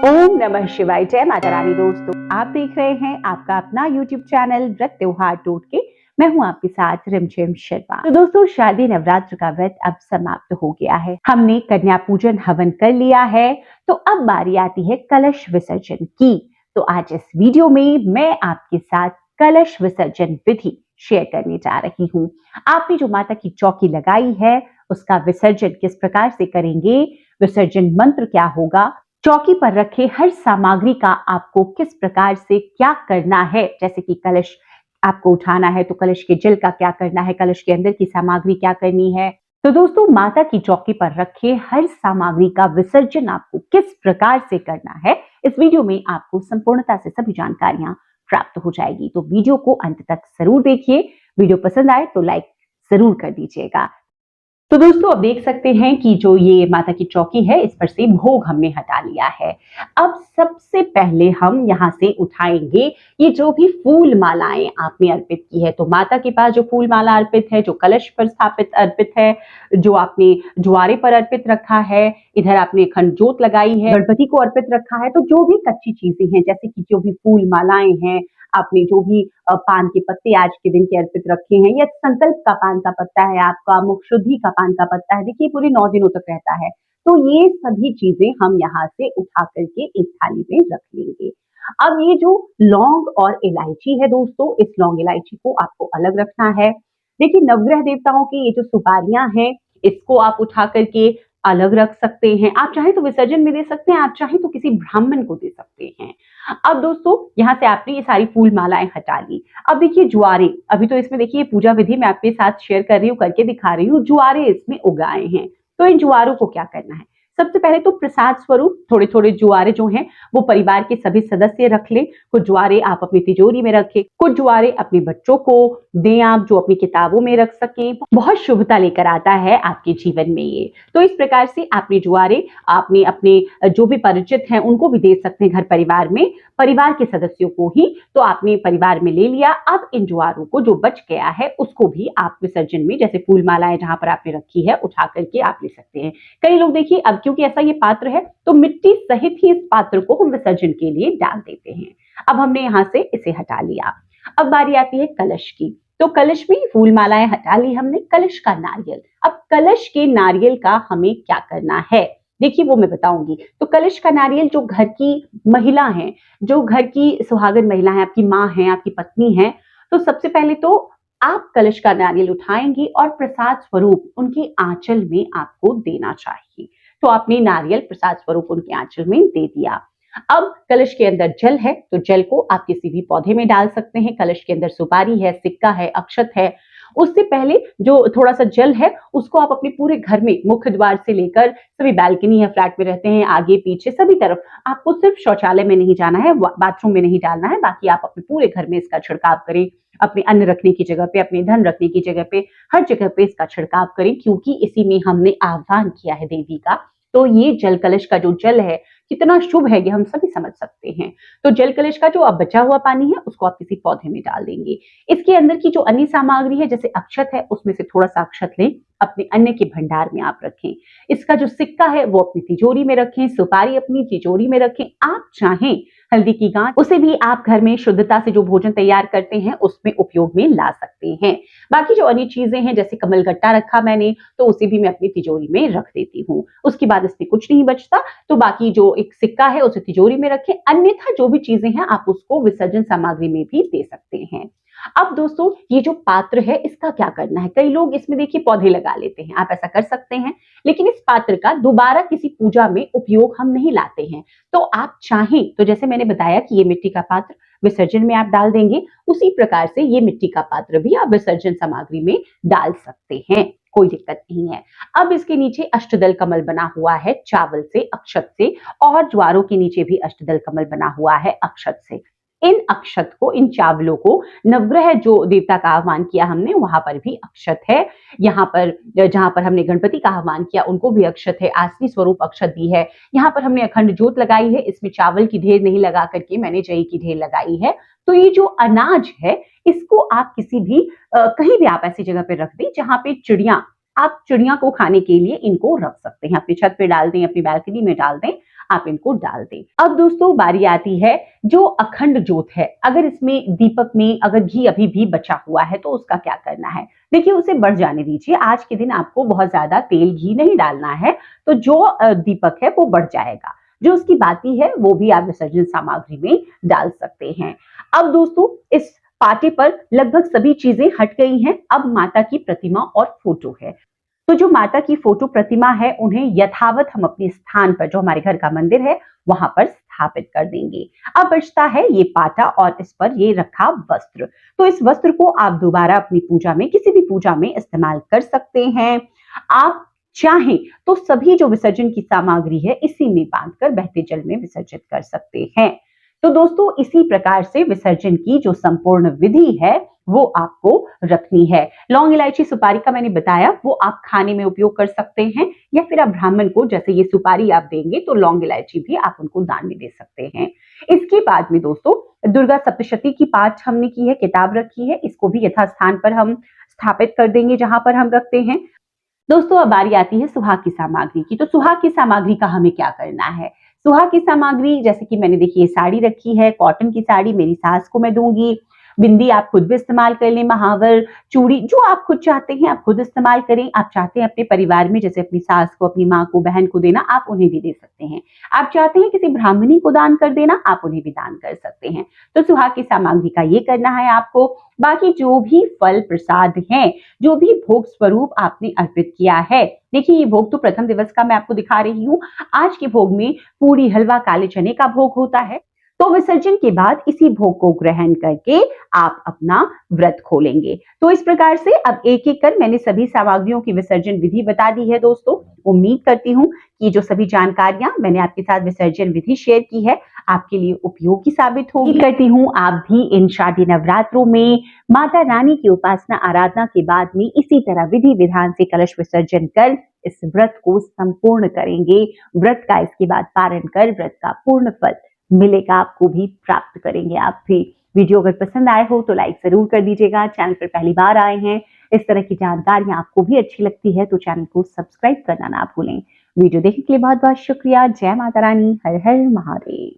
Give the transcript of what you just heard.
ओम नमः शिवाय। जय माता रानी। दोस्तों, आप देख रहे हैं आपका अपना YouTube चैनल व्रत त्योहार टोटके। मैं हूं आपके साथ रिमझिम शर्मा। तो दोस्तों, शारदीय नवरात्र का व्रत अब समाप्त हो गया है। हमने कन्या पूजन हवन कर लिया है, तो अब बारी आती है कलश विसर्जन की। तो आज इस वीडियो में मैं आपके साथ कलश विसर्जन विधि शेयर करने जा रही हूँ। आपने जो माता की चौकी लगाई है, उसका विसर्जन किस प्रकार से करेंगे, विसर्जन मंत्र क्या होगा, चौकी पर रखे हर सामग्री का आपको किस प्रकार से क्या करना है, जैसे कि कलश आपको उठाना है तो कलश के जल का क्या करना है, कलश के अंदर की सामग्री क्या करनी है। तो दोस्तों, माता की चौकी पर रखे हर सामग्री का विसर्जन आपको किस प्रकार से करना है, इस वीडियो में आपको संपूर्णता से सभी जानकारियां प्राप्त हो जाएगी। तो वीडियो को अंत तक जरूर देखिए। वीडियो पसंद आए तो लाइक जरूर कर दीजिएगा। तो दोस्तों, अब देख सकते हैं कि जो ये माता की चौकी है, इस पर से भोग हमने हटा लिया है। अब सबसे पहले हम यहाँ से उठाएंगे ये जो भी फूल मालाएं आपने अर्पित की है। तो माता के पास जो फूल माला अर्पित है, जो कलश पर स्थापित अर्पित है, जो आपने जुआरे पर अर्पित रखा है, इधर आपने अखंड जोत लगाई है, गणपति को अर्पित रखा है, तो जो भी कच्ची चीजें हैं, जैसे कि जो भी फूल मालाएं हैं, आपने जो भी पान के पत्ते आज के दिन के अर्पित रखे हैं, या संकल्प का पान का पत्ता है, आपका मुख शुद्धि का पान का पत्ता है, देखिए पूरे 9 दिनों तक रहता है। तो ये सभी चीजें हम यहाँ से उठा करके एक थाली में रख लेंगे। अब ये जो लौंग और इलायची है दोस्तों, इस लौंग इलायची को आपको अलग रखना है। देखिए, नवग्रह देवताओं की ये जो सुपारियां हैं, इसको आप उठा करके अलग रख सकते हैं। आप चाहें तो विसर्जन में दे सकते हैं, आप चाहें तो किसी ब्राह्मण को दे सकते हैं। अब दोस्तों, यहाँ से आपने ये सारी फूल मालाएं हटा ली। अब देखिए जुआरे, अभी तो इसमें देखिए पूजा विधि मैं आपके साथ शेयर कर रही हूँ, करके दिखा रही हूँ। जुआरे इसमें उगाए हैं, तो इन जुआरों को क्या करना है, सबसे पहले तो प्रसाद स्वरूप थोड़े थोड़े जुआरे जो हैं वो परिवार के सभी सदस्य रख लें। कुछ जुआरे आप अपनी तिजोरी में रखें, कुछ जुआरे अपने बच्चों को दें आप, जो अपनी किताबों में रख सकें। बहुत शुभता लेकर आता है आपके जीवन में ये। तो इस प्रकार से आपने जुआरे आपने अपने जो भी परिचित हैं उनको भी दे सकते हैं, घर परिवार में परिवार के सदस्यों को ही। तो आपने परिवार में ले लिया। अब इन जुआरों को जो बच गया है उसको भी आप विसर्जन में, जैसे फूल मालाएं जहां पर आपने रखी है, उठा करके आप ले सकते हैं। कई लोग देखिए, अब क्योंकि ऐसा ये पात्र है तो मिट्टी सहित ही इस पात्र को हम विसर्जन के लिए डाल देते हैं। अब हमने यहाँ से इसे हटा लिया। अब बारी आती है कलश की। तो कलश में फूल मालाएं हटा ली हमने। कलश का नारियल, अब कलश के नारियल का हमें क्या करना है, देखिए वो मैं बताऊंगी। तो कलश का नारियल, जो घर की महिला है, जो घर की सुहागन महिला है, आपकी माँ है, आपकी पत्नी है, तो सबसे पहले तो आप कलश का नारियल उठाएंगी और प्रसाद स्वरूप उनके आंचल में आपको देना चाहिए। तो आपने नारियल प्रसाद स्वरूप उनके आंचल में दे दिया। अब कलश के अंदर जल है, तो जल को आप किसी भी पौधे में डाल सकते हैं। कलश के अंदर सुपारी है, सिक्का है, अक्षत है। उससे पहले जो थोड़ा सा जल है उसको आप अपने पूरे घर में, मुख्य द्वार से लेकर, सभी बैल्कनी है, फ्लैट में रहते हैं, आगे पीछे सभी तरफ, आपको सिर्फ शौचालय में नहीं जाना है, बाथरूम में नहीं डालना है, बाकी आप अपने पूरे घर में इसका छिड़काव करें। अपने अन्न रखने की जगह पे, अपने धन रखने की जगह पे, हर जगह पे इसका छिड़काव करें, क्योंकि इसी में हमने आह्वान किया है देवी का। तो ये जल कलश का जो जल है कितना शुभ है, ये हम सभी समझ सकते हैं। तो जल कलश का जो अब बचा हुआ पानी है उसको आप किसी पौधे में डाल देंगे। इसके अंदर की जो अन्य सामग्री है, जैसे अक्षत है, उसमें से थोड़ा सा अक्षत लें, अपने अन्न के भंडार में आप रखें। इसका जो सिक्का है वो अपनी तिजोरी में रखें, सुपारी अपनी तिजोरी में रखें। आप चाहें हल्दी की गांठ, उसे भी आप घर में शुद्धता से जो भोजन तैयार करते हैं उसमें उपयोग में ला सकते हैं। बाकी जो अन्य चीजें हैं, जैसे कमल गट्टा रखा मैंने, तो उसे भी मैं अपनी तिजोरी में रख देती हूँ। उसके बाद इसमें कुछ नहीं बचता, तो बाकी जो एक सिक्का है उसे तिजोरी में रखें। अन्यथा जो भी चीजें हैं आप उसको विसर्जन सामग्री में भी दे सकते हैं। अब दोस्तों, ये जो पात्र है इसका क्या करना है, कई लोग इसमें देखिए पौधे लगा लेते हैं, आप ऐसा कर सकते हैं, लेकिन इस पात्र का दोबारा किसी पूजा में उपयोग हम नहीं लाते हैं। तो आप चाहें तो, जैसे मैंने बताया कि ये मिट्टी का पात्र विसर्जन में आप डाल देंगे, उसी प्रकार से ये मिट्टी का पात्र भी आप विसर्जन सामग्री में डाल सकते हैं, कोई दिक्कत नहीं है। अब इसके नीचे अष्टदल कमल बना हुआ है, चावल से, अक्षत से, और ज्वारों के नीचे भी अष्टदल कमल बना हुआ है अक्षत से। इन अक्षत को, इन चावलों को, नवग्रह जो देवता का आह्वान किया हमने वहां पर भी अक्षत है। यहाँ पर जहां पर हमने गणपति का आह्वान किया उनको भी अक्षत है, आसनी स्वरूप अक्षत दी है। यहाँ पर हमने अखंड जोत लगाई है, इसमें चावल की ढेर नहीं लगा करके मैंने जई की ढेर लगाई है। तो ये जो अनाज है इसको आप किसी भी कहीं भी आप ऐसी जगह पे रख दें जहां पे चिड़िया, आप चिड़िया को खाने के लिए इनको रख सकते हैं। अपनी छत पे डाल दें, अपनी बालकनी में डाल दें, आप इनको डाल दें। अब दोस्तों बारी आती है जो अखंड जोत है, अगर इसमें दीपक में अगर घी अभी भी बचा हुआ है तो उसका क्या करना है। देखिए उसे बढ़ जाने दीजिए, आज के दिन आपको बहुत ज्यादा तेल घी नहीं डालना है, तो जो दीपक है वो बढ़ जाएगा। जो उसकी बाती है वो भी आप विसर्जन सामग्री में डाल सकते हैं। अब दोस्तों इस पाटे पर लगभग सभी चीजें हट गई हैं, अब माता की प्रतिमा और फोटो है। तो जो माता की फोटो प्रतिमा है उन्हें यथावत हम अपने स्थान पर, जो हमारे घर का मंदिर है वहां पर स्थापित कर देंगे। अब बचता है ये पाटा और इस पर ये रखा वस्त्र। तो इस वस्त्र को आप दोबारा अपनी पूजा में, किसी भी पूजा में इस्तेमाल कर सकते हैं। आप चाहें तो सभी जो विसर्जन की सामग्री है इसी में बांधकर बहते जल में विसर्जित कर सकते हैं। तो दोस्तों इसी प्रकार से विसर्जन की जो संपूर्ण विधि है वो आपको रखनी है। लौंग इलायची सुपारी का मैंने बताया, वो आप खाने में उपयोग कर सकते हैं, या फिर आप ब्राह्मण को जैसे ये सुपारी आप देंगे तो लौंग इलायची भी आप उनको दान में दे सकते हैं। इसके बाद में दोस्तों दुर्गा सप्तशती की पाठ हमने की है, किताब रखी है, इसको भी यथास्थान पर हम स्थापित कर देंगे जहां पर हम रखते हैं। दोस्तों अब बारी आती है सुहाग की सामग्री की। तो सुहाग की सामग्री का हमें क्या करना है। सुहाग की सामग्री जैसे कि मैंने देखिए साड़ी रखी है, कॉटन की साड़ी मेरी सास को मैं दूंगी। बिंदी आप खुद भी इस्तेमाल कर लें, महावर, चूड़ी, जो आप खुद चाहते हैं आप खुद इस्तेमाल करें। आप चाहते हैं अपने परिवार में जैसे अपनी सास को, अपनी माँ को, बहन को देना, आप उन्हें भी दे सकते हैं। आप चाहते हैं किसी ब्राह्मणी को दान कर देना, आप उन्हें भी दान कर सकते हैं। तो सुहाग की सामग्री का ये करना है आपको। बाकी जो भी फल प्रसाद हैं, जो भी भोग स्वरूप आपने अर्पित किया है, देखिए ये भोग तो प्रथम दिवस का मैं आपको दिखा रही हूँ। आज के भोग में पूरी, हलवा, काले चने का भोग होता है। तो विसर्जन के बाद इसी भोग को ग्रहण करके आप अपना व्रत खोलेंगे। तो इस प्रकार से अब एक एक कर मैंने सभी सामग्रियों की विसर्जन विधि बता दी है दोस्तों। उम्मीद करती हूँ कि जो सभी जानकारियां मैंने आपके साथ विसर्जन विधि शेयर की है आपके लिए उपयोगी साबित होगी। करती हूँ आप भी इन शादी नवरात्रों में माता रानी की उपासना आराधना के बाद में इसी तरह विधि विधान से कलश विसर्जन कर इस व्रत को संपूर्ण करेंगे। व्रत का इसके बाद पारण कर व्रत का पूर्ण फल मिलेगा, आपको भी प्राप्त करेंगे आप भी। वीडियो अगर पसंद आए हो तो लाइक जरूर कर दीजिएगा। चैनल पर पहली बार आए हैं, इस तरह की जानकारियां आपको भी अच्छी लगती है तो चैनल को सब्सक्राइब करना ना भूलें। वीडियो देखने के लिए बहुत बहुत शुक्रिया। जय माता रानी, हर हर महादेव।